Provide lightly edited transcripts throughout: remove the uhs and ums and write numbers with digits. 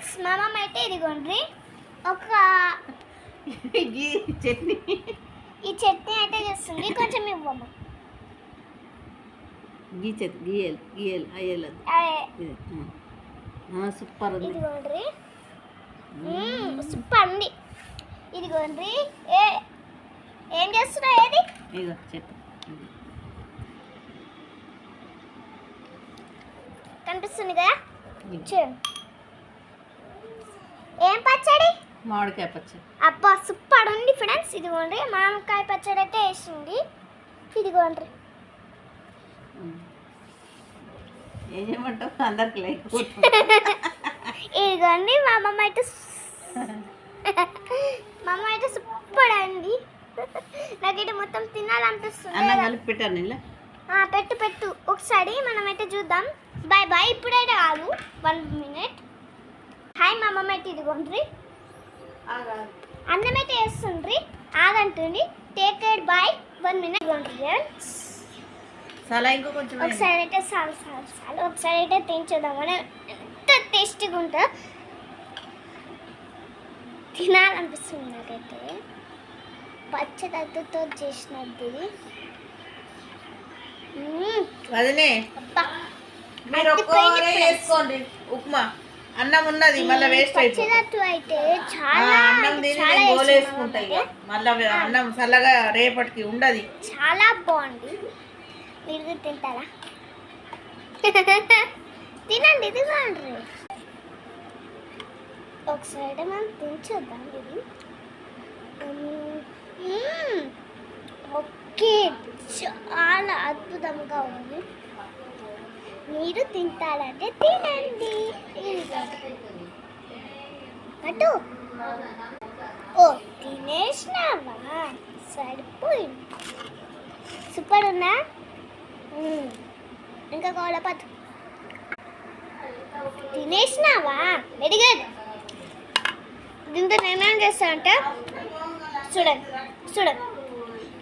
Friends మా మమ్మ అయితే ఇదిగోండి ఒక చట్నీ ఈ చట్నీ అయితే చేస్తుంది. కొంచెం ఇవ్వమ్మ. గీయాలి అయ్యేలా సూపర్ ఉంది. ఇదిగోండి సూపర్ ఉంది. ఇదిగోండి ఏం చేస్తున్నా ఏది ఇగో చెప్పు కనిపిస్తుంది కదా చూడండి. ఏం పచ్చడి? మామిడికాయ పచ్చడి. అబ్బా సూపర్ ఉంది ఫ్రెండ్స్. ఇదిగోండి మామిడికాయ పచ్చడి అయితే వేసింది. ఇదిగోండి ఏం చేయమంటావు అందరికి లైక్ ఇదిగోండి మా అమ్మమ్మ అయితే సూపర్ అండి. నాకైతే మొత్తం తినాలనిపిస్తుంది. అన్నం కలిపి పెట్టాను ఇలా పెట్టు ఒకసారి మనమైతే చూద్దాం. Bye bye. ఇప్పుడైతే కాదు 1 minute. హాయ్ మా అమ్మమ్మ అయితే ఇదిగోండి అన్నం అయితే వేస్తుండ్రి. ఆగంటుంది. Take care boy 1 minute. చాలా ఇంకో కొంచెం ఒకసారి అయితే చాలు ఒకసారి అయితే తినచుద్దామని ఎంత టేస్టీగా ఉంటుందో తినాలనిపిస్తుంది నాకైతే. పచ్చదత్తుతో చేసినది వదినే మీరు ఒక్కరే చేసుకోండి ఉప్మా. అన్నం ఉన్నది మళ్ళీ వేస్ట్ పచ్చదత్తు అయితే చాలా అన్నం తిని గోలేసుకుంటా ఇక మళ్ళీ అన్నం చల్లగా రేపటికి ఉండదు. చాలా బాగుంది. మీరు తింటారా? తినండి. ఇది బాగుంది. ఒకసారి మనం తినచూద్దాం. ఇది ఓకే చాలా అద్భుతంగా ఉంది. మీరు తింటారంటే తినండి. అటు ఓ తినేసినావా? సరిపోయింది. సూపర్ ఉన్నా? ఇంకా కావాలా? పట్టు. తినేసినావా? Very good. దీంతో నేనేం చేస్తానంటే చూడండి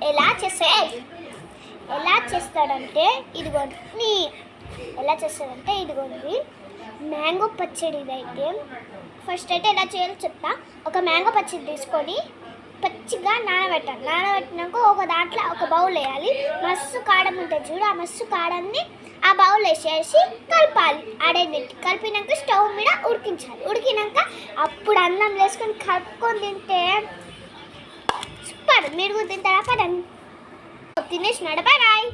ఎలా చేస్తాడంటే ఇదిగోండి మ్యాంగో పచ్చడి. ఇదైతే ఫస్ట్ అయితే ఎలా చేయాలో చెప్తా. ఒక మ్యాంగో పచ్చడి తీసుకొని పచ్చిగా నానబెట్టినాక ఒక దాంట్లో ఒక బౌల్ వేయాలి. మస్తు కారం ఉంటుంది చూడు. ఆ మస్తు కారాన్ని ఆ బౌల్ వేసేసి కలపాలి. ఆడేనట్టు కలిపినాక స్టవ్ మీద ఉడికించాలి. ఉడికినాక అప్పుడు అన్నం వేసుకొని కలుపుకొని తింటే సూపర్. మీరు కూడా తింటారా? పదండి తినేసినాడు. Bye bye.